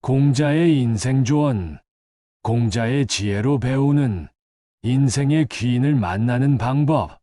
공자의 인생조언, 공자의 지혜로 배우는 인생의 귀인을 만나는 방법.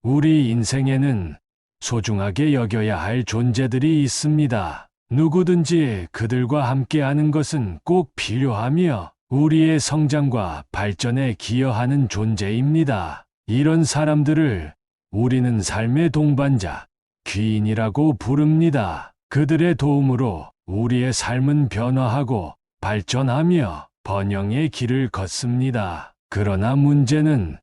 우리 인생에는 소중하게 여겨야 할 존재들이 있습니다. 누구든지 그들과 함께하는 것은 꼭 필요하며 우리의 성장과 발전에 기여하는 존재입니다. 이런 사람들을 우리는 삶의 동반자, 귀인이라고 부릅니다. 그들의 도움으로 우리의 삶은 변화하고 발전하며 번영의 길을 걷습니다. 그러나 문제는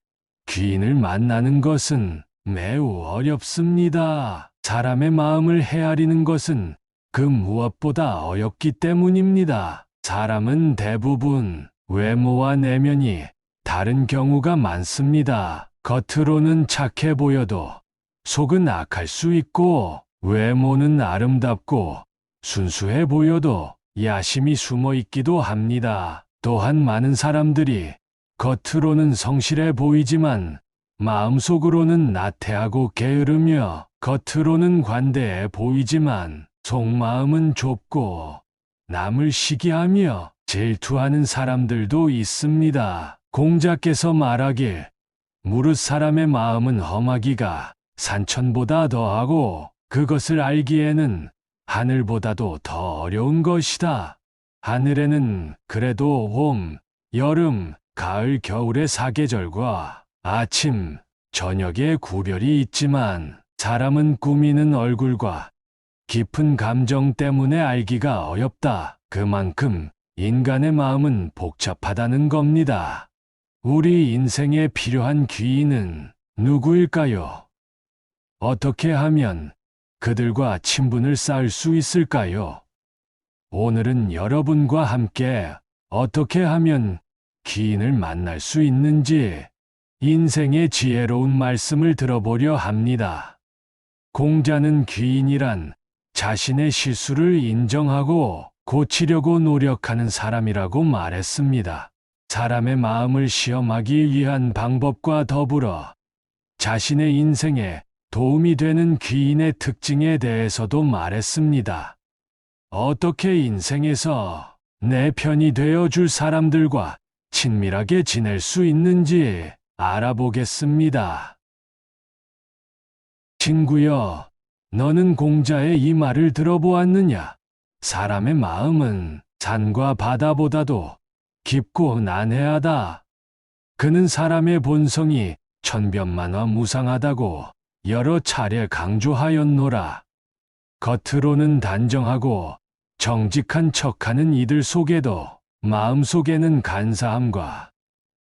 귀인을 만나는 것은 매우 어렵습니다. 사람의 마음을 헤아리는 것은 그 무엇보다 어렵기 때문입니다. 사람은 대부분 외모와 내면이 다른 경우가 많습니다. 겉으로는 착해 보여도 속은 악할 수 있고, 외모는 아름답고 순수해 보여도 야심이 숨어 있기도 합니다. 또한 많은 사람들이 겉으로는 성실해 보이지만 마음속으로는 나태하고 게으르며, 겉으로는 관대해 보이지만 속마음은 좁고 남을 시기하며 질투하는 사람들도 있습니다. 공자께서 말하길 무릇 사람의 마음은 험하기가 산천보다 더하고 그것을 알기에는 하늘보다도 더 어려운 것이다. 하늘에는 그래도 봄, 여름, 가을, 겨울의 사계절과 아침, 저녁의 구별이 있지만 사람은 꾸미는 얼굴과 깊은 감정 때문에 알기가 어렵다. 그만큼 인간의 마음은 복잡하다는 겁니다. 우리 인생에 필요한 귀인은 누구일까요? 어떻게 하면 그들과 친분을 쌓을 수 있을까요? 오늘은 여러분과 함께 어떻게 하면 귀인을 만날 수 있는지 인생의 지혜로운 말씀을 들어보려 합니다. 공자는 귀인이란 자신의 실수를 인정하고 고치려고 노력하는 사람이라고 말했습니다. 사람의 마음을 시험하기 위한 방법과 더불어 자신의 인생에 도움이 되는 귀인의 특징에 대해서도 말했습니다. 어떻게 인생에서 내 편이 되어줄 사람들과 친밀하게 지낼 수 있는지 알아보겠습니다. 친구여, 너는 공자의 이 말을 들어보았느냐? 사람의 마음은 산과 바다보다도 깊고 난해하다. 그는 사람의 본성이 천변만화 무상하다고 여러 차례 강조하였노라. 겉으로는 단정하고 정직한 척하는 이들 속에도 마음속에는 간사함과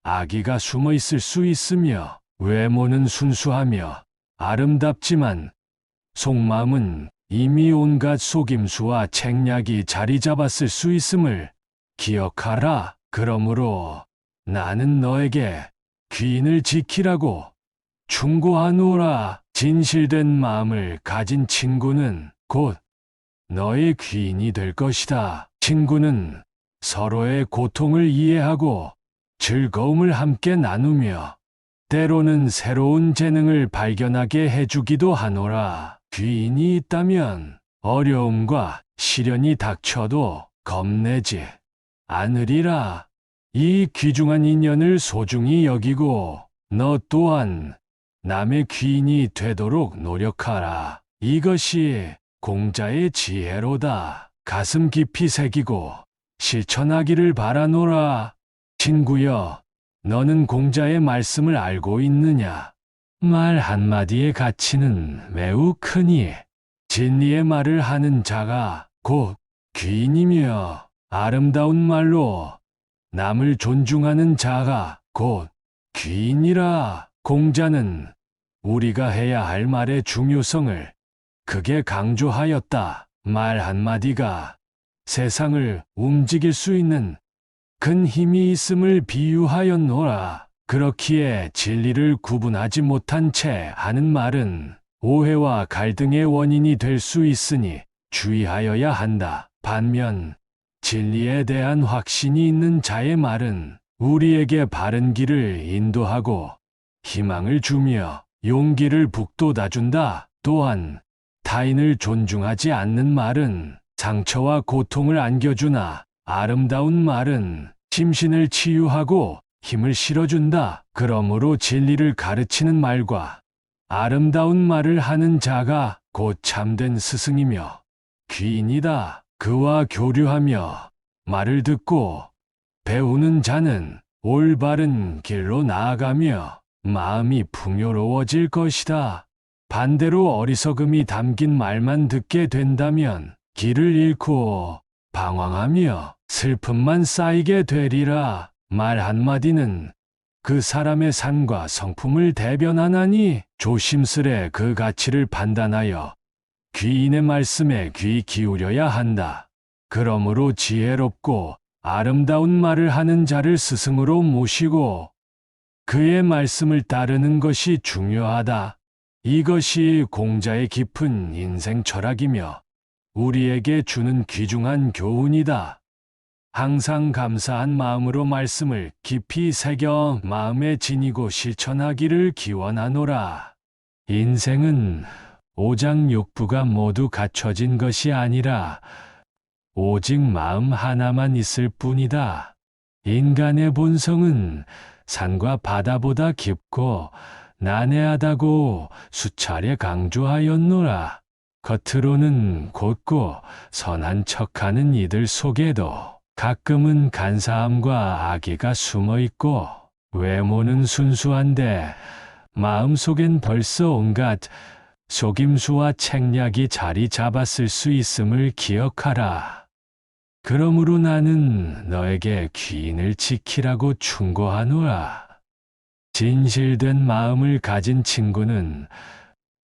악의가 숨어 있을 수 있으며, 외모는 순수하며 아름답지만 속마음은 이미 온갖 속임수와 책략이 자리 잡았을 수 있음을 기억하라. 그러므로 나는 너에게 귀인을 지키라고 충고하노라. 진실된 마음을 가진 친구는 곧 너의 귀인이 될 것이다. 친구는 서로의 고통을 이해하고 즐거움을 함께 나누며 때로는 새로운 재능을 발견하게 해주기도 하노라. 귀인이 있다면 어려움과 시련이 닥쳐도 겁내지 않으리라. 이 귀중한 인연을 소중히 여기고 너 또한 남의 귀인이 되도록 노력하라. 이것이 공자의 지혜로다. 가슴 깊이 새기고 실천하기를 바라노라. 친구여, 너는 공자의 말씀을 알고 있느냐? 말 한마디의 가치는 매우 크니 진리의 말을 하는 자가 곧 귀인이며, 아름다운 말로 남을 존중하는 자가 곧 귀인이라. 공자는 우리가 해야 할 말의 중요성을 크게 강조하였다. 말 한마디가 세상을 움직일 수 있는 큰 힘이 있음을 비유하였노라. 그렇기에 진리를 구분하지 못한 채 하는 말은 오해와 갈등의 원인이 될 수 있으니 주의하여야 한다. 반면 진리에 대한 확신이 있는 자의 말은 우리에게 바른 길을 인도하고 희망을 주며 용기를 북돋아준다. 또한 타인을 존중하지 않는 말은 상처와 고통을 안겨주나 아름다운 말은 심신을 치유하고 힘을 실어준다. 그러므로 진리를 가르치는 말과 아름다운 말을 하는 자가 곧 참된 스승이며 귀인이다. 그와 교류하며 말을 듣고 배우는 자는 올바른 길로 나아가며 마음이 풍요로워질 것이다. 반대로 어리석음이 담긴 말만 듣게 된다면 길을 잃고 방황하며 슬픔만 쌓이게 되리라. 말 한마디는 그 사람의 삶과 성품을 대변하나니 조심스레 그 가치를 판단하여 귀인의 말씀에 귀 기울여야 한다. 그러므로 지혜롭고 아름다운 말을 하는 자를 스승으로 모시고 그의 말씀을 따르는 것이 중요하다. 이것이 공자의 깊은 인생 철학이며 우리에게 주는 귀중한 교훈이다. 항상 감사한 마음으로 말씀을 깊이 새겨 마음에 지니고 실천하기를 기원하노라. 인생은 오장육부가 모두 갖춰진 것이 아니라 오직 마음 하나만 있을 뿐이다. 인간의 본성은 산과 바다보다 깊고 난해하다고 수차례 강조하였노라. 겉으로는 곧고 선한 척하는 이들 속에도 가끔은 간사함과 악의가 숨어 있고 외모는 순수한데 마음속엔 벌써 온갖 속임수와 책략이 자리 잡았을 수 있음을 기억하라. 그러므로 나는 너에게 귀인을 지키라고 충고하노라. 진실된 마음을 가진 친구는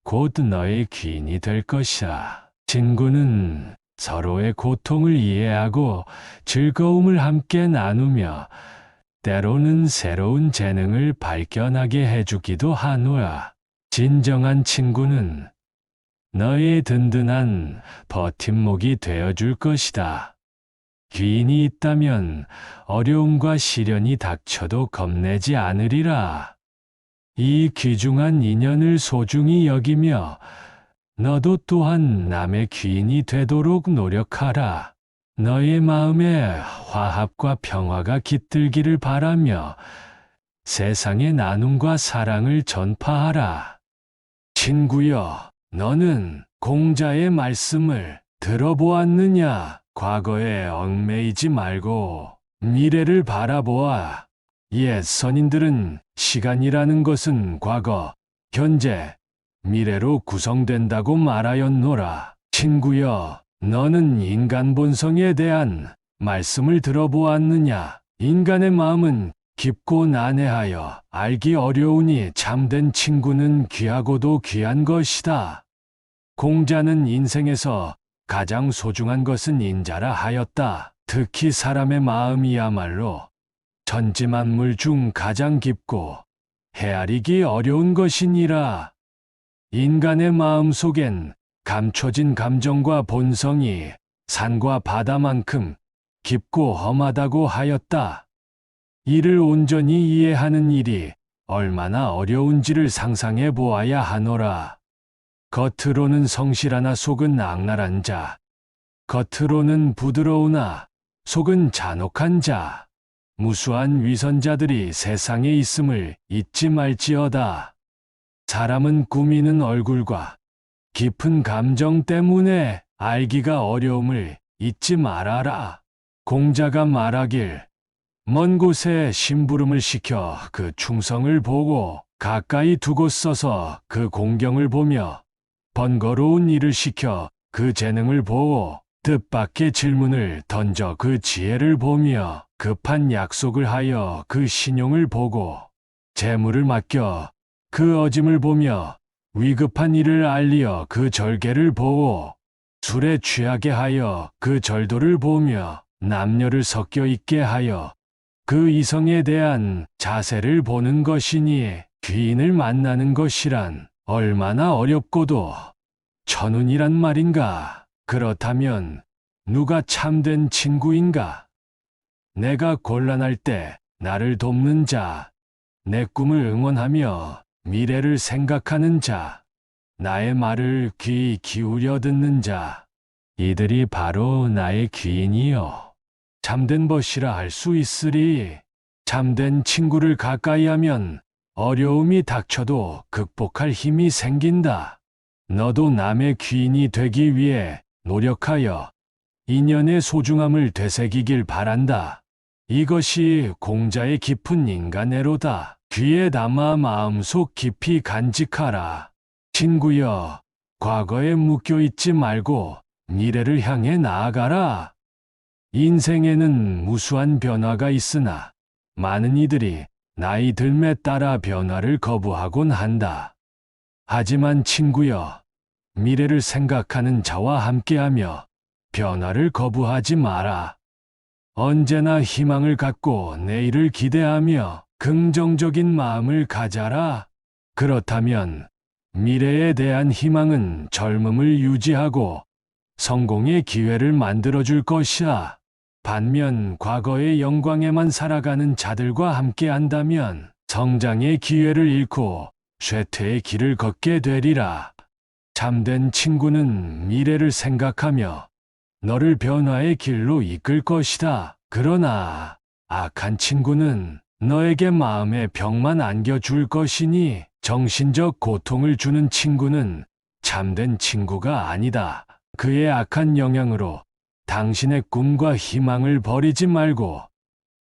곧 너의 귀인이 될 것이야. 친구는 서로의 고통을 이해하고 즐거움을 함께 나누며 때로는 새로운 재능을 발견하게 해주기도 하노라. 진정한 친구는 너의 든든한 버팀목이 되어줄 것이다. 귀인이 있다면 어려움과 시련이 닥쳐도 겁내지 않으리라. 이 귀중한 인연을 소중히 여기며 너도 또한 남의 귀인이 되도록 노력하라. 너의 마음에 화합과 평화가 깃들기를 바라며 세상의 나눔과 사랑을 전파하라. 친구여, 너는 공자의 말씀을 들어보았느냐? 과거에 얽매이지 말고 미래를 바라보아. 옛 선인들은 시간이라는 것은 과거, 현재, 미래로 구성된다고 말하였노라. 친구여, 너는 인간 본성에 대한 말씀을 들어보았느냐? 인간의 마음은 깊고 난해하여 알기 어려우니 참된 친구는 귀하고도 귀한 것이다. 공자는 인생에서 가장 소중한 것은 인자라 하였다. 특히 사람의 마음이야말로 천지만물 중 가장 깊고 헤아리기 어려운 것이니라. 인간의 마음 속엔 감춰진 감정과 본성이 산과 바다만큼 깊고 험하다고 하였다. 이를 온전히 이해하는 일이 얼마나 어려운지를 상상해 보아야 하노라. 겉으로는 성실하나 속은 악랄한 자, 겉으로는 부드러우나 속은 잔혹한 자, 무수한 위선자들이 세상에 있음을 잊지 말지어다. 사람은 꾸미는 얼굴과 깊은 감정 때문에 알기가 어려움을 잊지 말아라. 공자가 말하길 먼 곳에 심부름을 시켜 그 충성을 보고 가까이 두고 써서 그 공경을 보며 번거로운 일을 시켜 그 재능을 보고 뜻밖의 질문을 던져 그 지혜를 보며 급한 약속을 하여 그 신용을 보고 재물을 맡겨 그 어짐을 보며 위급한 일을 알리어 그 절개를 보고 술에 취하게 하여 그 절도를 보며 남녀를 섞여 있게 하여 그 이성에 대한 자세를 보는 것이니 귀인을 만나는 것이란 얼마나 어렵고도 천운이란 말인가. 그렇다면 누가 참된 친구인가? 내가 곤란할 때 나를 돕는 자, 내 꿈을 응원하며 미래를 생각하는 자, 나의 말을 귀 기울여 듣는 자, 이들이 바로 나의 귀인이요. 참된 벗이라 할 수 있으리. 참된 친구를 가까이 하면 어려움이 닥쳐도 극복할 힘이 생긴다. 너도 남의 귀인이 되기 위해 노력하여 인연의 소중함을 되새기길 바란다. 이것이 공자의 깊은 인간애로다. 귀에 담아 마음속 깊이 간직하라. 친구여, 과거에 묶여 있지 말고 미래를 향해 나아가라. 인생에는 무수한 변화가 있으나 많은 이들이 나이 들매 따라 변화를 거부하곤 한다. 하지만 친구여, 미래를 생각하는 자와 함께하며 변화를 거부하지 마라. 언제나 희망을 갖고 내일을 기대하며 긍정적인 마음을 가져라. 그렇다면 미래에 대한 희망은 젊음을 유지하고 성공의 기회를 만들어줄 것이야. 반면 과거의 영광에만 살아가는 자들과 함께한다면 성장의 기회를 잃고 쇠퇴의 길을 걷게 되리라. 참된 친구는 미래를 생각하며 너를 변화의 길로 이끌 것이다. 그러나 악한 친구는 너에게 마음의 병만 안겨줄 것이니 정신적 고통을 주는 친구는 참된 친구가 아니다. 그의 악한 영향으로 당신의 꿈과 희망을 버리지 말고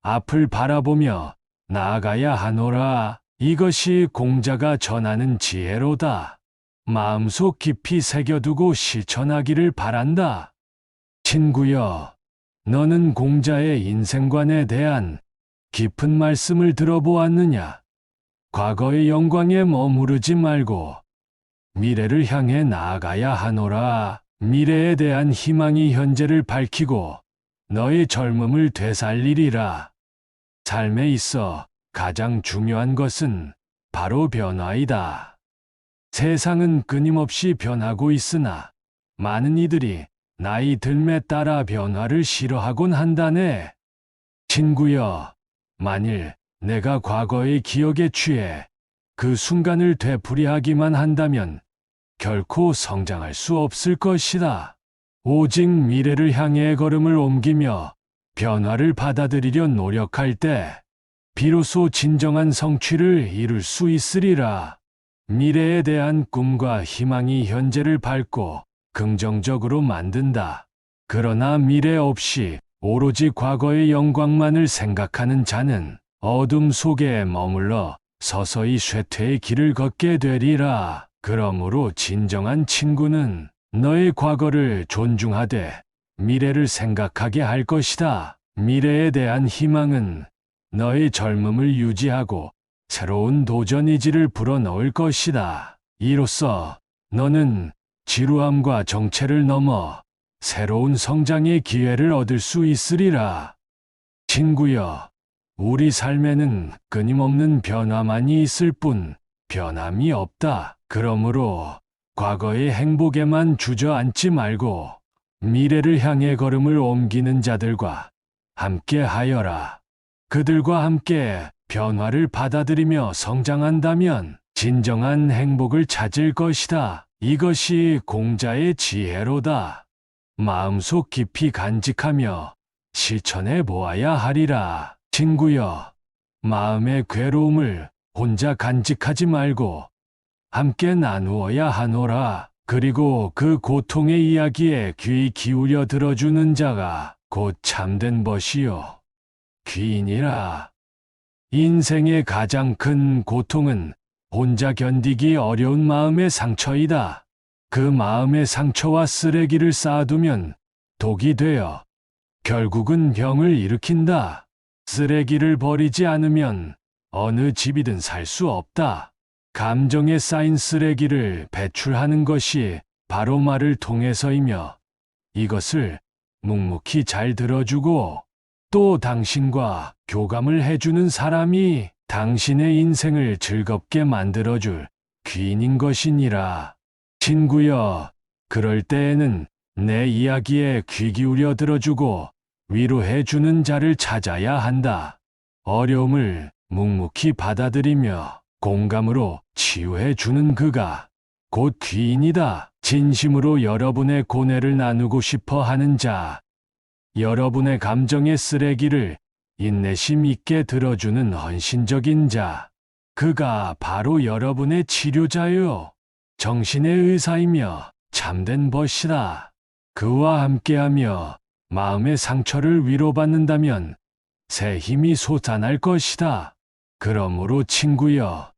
앞을 바라보며 나아가야 하노라. 이것이 공자가 전하는 지혜로다. 마음속 깊이 새겨두고 실천하기를 바란다. 친구여, 너는 공자의 인생관에 대한 깊은 말씀을 들어보았느냐? 과거의 영광에 머무르지 말고 미래를 향해 나아가야 하노라. 미래에 대한 희망이 현재를 밝히고 너의 젊음을 되살리리라. 삶에 있어 가장 중요한 것은 바로 변화이다. 세상은 끊임없이 변하고 있으나 많은 이들이 나이 들매 따라 변화를 싫어하곤 한다네. 친구여, 만일 내가 과거의 기억에 취해 그 순간을 되풀이하기만 한다면 결코 성장할 수 없을 것이다. 오직 미래를 향해 걸음을 옮기며 변화를 받아들이려 노력할 때 비로소 진정한 성취를 이룰 수 있으리라. 미래에 대한 꿈과 희망이 현재를 밝고 긍정적으로 만든다. 그러나 미래 없이 오로지 과거의 영광만을 생각하는 자는 어둠 속에 머물러 서서히 쇠퇴의 길을 걷게 되리라. 그러므로 진정한 친구는 너의 과거를 존중하되 미래를 생각하게 할 것이다. 미래에 대한 희망은 너의 젊음을 유지하고 새로운 도전 의지를 불어넣을 것이다. 이로써 너는 지루함과 정체를 넘어 새로운 성장의 기회를 얻을 수 있으리라. 친구여, 우리 삶에는 끊임없는 변화만이 있을 뿐 변함이 없다. 그러므로 과거의 행복에만 주저앉지 말고 미래를 향해 걸음을 옮기는 자들과 함께 하여라. 그들과 함께 변화를 받아들이며 성장한다면 진정한 행복을 찾을 것이다. 이것이 공자의 지혜로다. 마음속 깊이 간직하며 실천해 보아야 하리라. 친구여, 마음의 괴로움을 혼자 간직하지 말고 함께 나누어야 하노라. 그리고 그 고통의 이야기에 귀 기울여 들어주는 자가 곧 참된 벗이요 귀인이라. 인생의 가장 큰 고통은 혼자 견디기 어려운 마음의 상처이다. 그 마음의 상처와 쓰레기를 쌓아두면 독이 되어 결국은 병을 일으킨다. 쓰레기를 버리지 않으면 어느 집이든 살 수 없다. 감정에 쌓인 쓰레기를 배출하는 것이 바로 말을 통해서이며 이것을 묵묵히 잘 들어주고 또 당신과 교감을 해주는 사람이 당신의 인생을 즐겁게 만들어줄 귀인인 것이니라. 친구여, 그럴 때에는 내 이야기에 귀 기울여 들어주고 위로해주는 자를 찾아야 한다. 어려움을 묵묵히 받아들이며 공감으로 치유해주는 그가 곧 귀인이다. 진심으로 여러분의 고뇌를 나누고 싶어 하는 자, 여러분의 감정의 쓰레기를 인내심 있게 들어주는 헌신적인 자, 그가 바로 여러분의 치료자요. 정신의 의사이며 참된 벗이다. 그와 함께하며 마음의 상처를 위로받는다면 새 힘이 솟아날 것이다. 그러므로 친구여,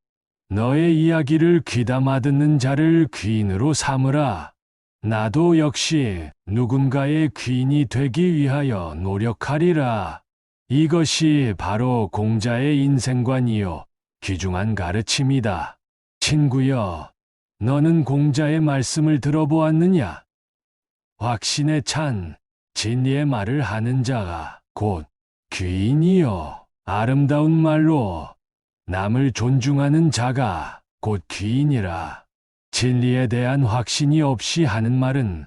너의 이야기를 귀담아 듣는 자를 귀인으로 삼으라. 나도 역시 누군가의 귀인이 되기 위하여 노력하리라. 이것이 바로 공자의 인생관이요 귀중한 가르침이다. 친구여, 너는 공자의 말씀을 들어보았느냐? 확신에 찬 진리의 말을 하는 자가 곧 귀인이요 아름다운 말로 남을 존중하는 자가 곧 귀인이라. 진리에 대한 확신이 없이 하는 말은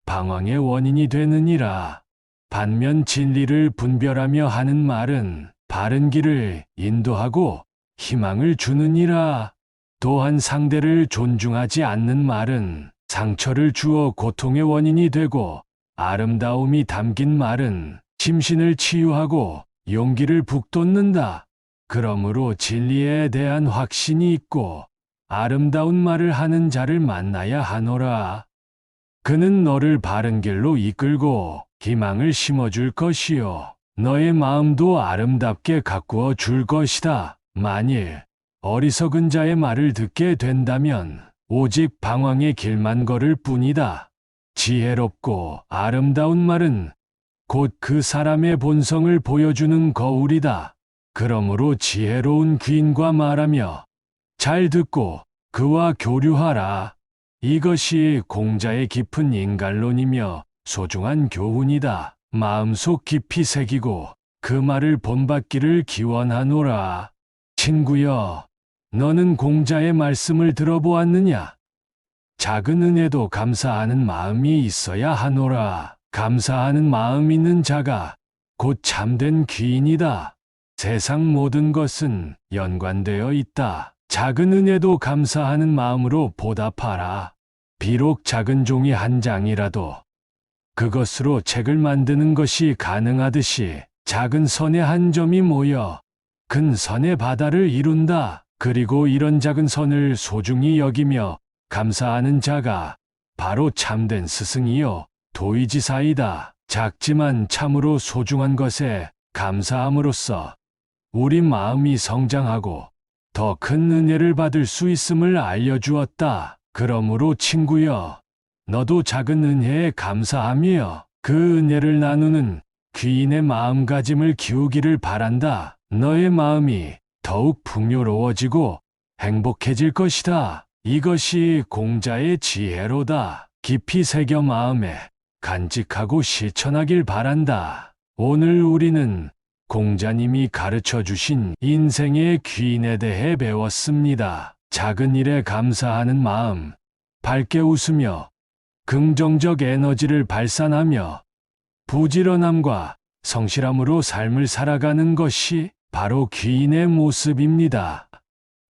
방황의 원인이 되느니라. 반면 진리를 분별하며 하는 말은 바른 길을 인도하고 희망을 주느니라. 또한 상대를 존중하지 않는 말은 상처를 주어 고통의 원인이 되고, 아름다움이 담긴 말은 심신을 치유하고 용기를 북돋는다. 그러므로 진리에 대한 확신이 있고 아름다운 말을 하는 자를 만나야 하노라. 그는 너를 바른 길로 이끌고 희망을 심어줄 것이요 너의 마음도 아름답게 가꾸어 줄 것이다. 만일 어리석은 자의 말을 듣게 된다면 오직 방황의 길만 걸을 뿐이다. 지혜롭고 아름다운 말은 곧 그 사람의 본성을 보여주는 거울이다. 그러므로 지혜로운 귀인과 말하며 잘 듣고 그와 교류하라. 이것이 공자의 깊은 인간론이며 소중한 교훈이다. 마음속 깊이 새기고 그 말을 본받기를 기원하노라. 친구여, 너는 공자의 말씀을 들어보았느냐? 작은 은혜도 감사하는 마음이 있어야 하노라. 감사하는 마음 있는 자가 곧 참된 귀인이다. 세상 모든 것은 연관되어 있다. 작은 은혜도 감사하는 마음으로 보답하라. 비록 작은 종이 한 장이라도 그것으로 책을 만드는 것이 가능하듯이 작은 선의 한 점이 모여 큰 선의 바다를 이룬다. 그리고 이런 작은 선을 소중히 여기며 감사하는 자가 바로 참된 스승이요 도의지사이다. 작지만 참으로 소중한 것에 감사함으로써 우리 마음이 성장하고 더 큰 은혜를 받을 수 있음을 알려주었다. 그러므로 친구여, 너도 작은 은혜에 감사하며 그 은혜를 나누는 귀인의 마음가짐을 키우기를 바란다. 너의 마음이 더욱 풍요로워지고 행복해질 것이다. 이것이 공자의 지혜로다. 깊이 새겨 마음에 간직하고 실천하길 바란다. 오늘 우리는 공자님이 가르쳐 주신 인생의 귀인에 대해 배웠습니다. 작은 일에 감사하는 마음, 밝게 웃으며 긍정적 에너지를 발산하며 부지런함과 성실함으로 삶을 살아가는 것이 바로 귀인의 모습입니다.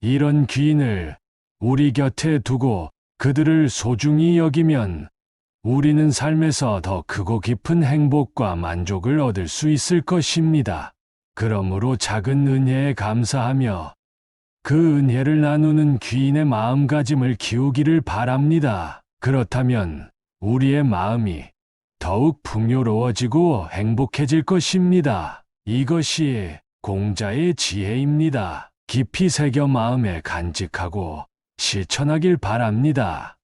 이런 귀인을 우리 곁에 두고 그들을 소중히 여기면 우리는 삶에서 더 크고 깊은 행복과 만족을 얻을 수 있을 것입니다. 그러므로 작은 은혜에 감사하며 그 은혜를 나누는 귀인의 마음가짐을 키우기를 바랍니다. 그렇다면 우리의 마음이 더욱 풍요로워지고 행복해질 것입니다. 이것이 공자의 지혜입니다. 깊이 새겨 마음에 간직하고 실천하길 바랍니다.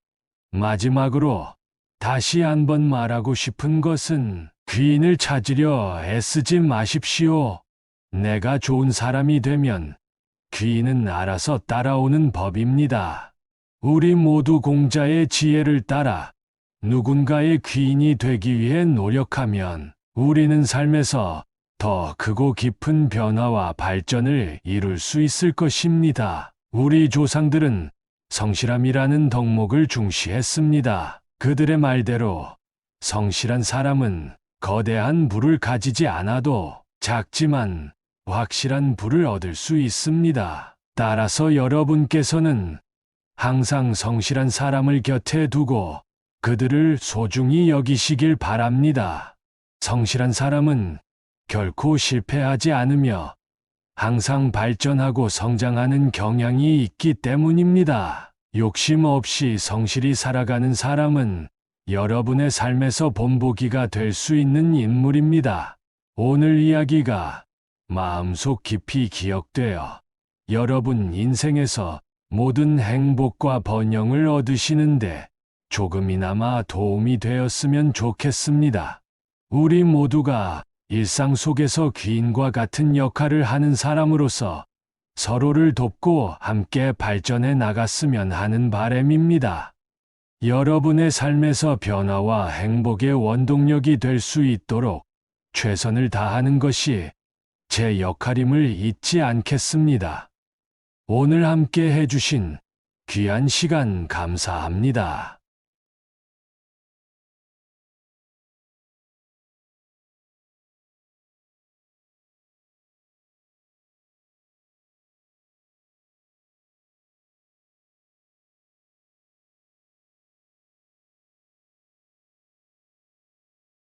마지막으로 다시 한번 말하고 싶은 것은 귀인을 찾으려 애쓰지 마십시오. 내가 좋은 사람이 되면 귀인은 알아서 따라오는 법입니다. 우리 모두 공자의 지혜를 따라 누군가의 귀인이 되기 위해 노력하면 우리는 삶에서 더 크고 깊은 변화와 발전을 이룰 수 있을 것입니다. 우리 조상들은 성실함이라는 덕목을 중시했습니다. 그들의 말대로 성실한 사람은 거대한 부를 가지지 않아도 작지만 확실한 부를 얻을 수 있습니다. 따라서 여러분께서는 항상 성실한 사람을 곁에 두고 그들을 소중히 여기시길 바랍니다. 성실한 사람은 결코 실패하지 않으며 항상 발전하고 성장하는 경향이 있기 때문입니다. 욕심 없이 성실히 살아가는 사람은 여러분의 삶에서 본보기가 될 수 있는 인물입니다. 오늘 이야기가 마음속 깊이 기억되어 여러분 인생에서 모든 행복과 번영을 얻으시는데 조금이나마 도움이 되었으면 좋겠습니다. 우리 모두가 일상 속에서 귀인과 같은 역할을 하는 사람으로서 서로를 돕고 함께 발전해 나갔으면 하는 바람입니다. 여러분의 삶에서 변화와 행복의 원동력이 될 수 있도록 최선을 다하는 것이 제 역할임을 잊지 않겠습니다. 오늘 함께 해주신 귀한 시간 감사합니다.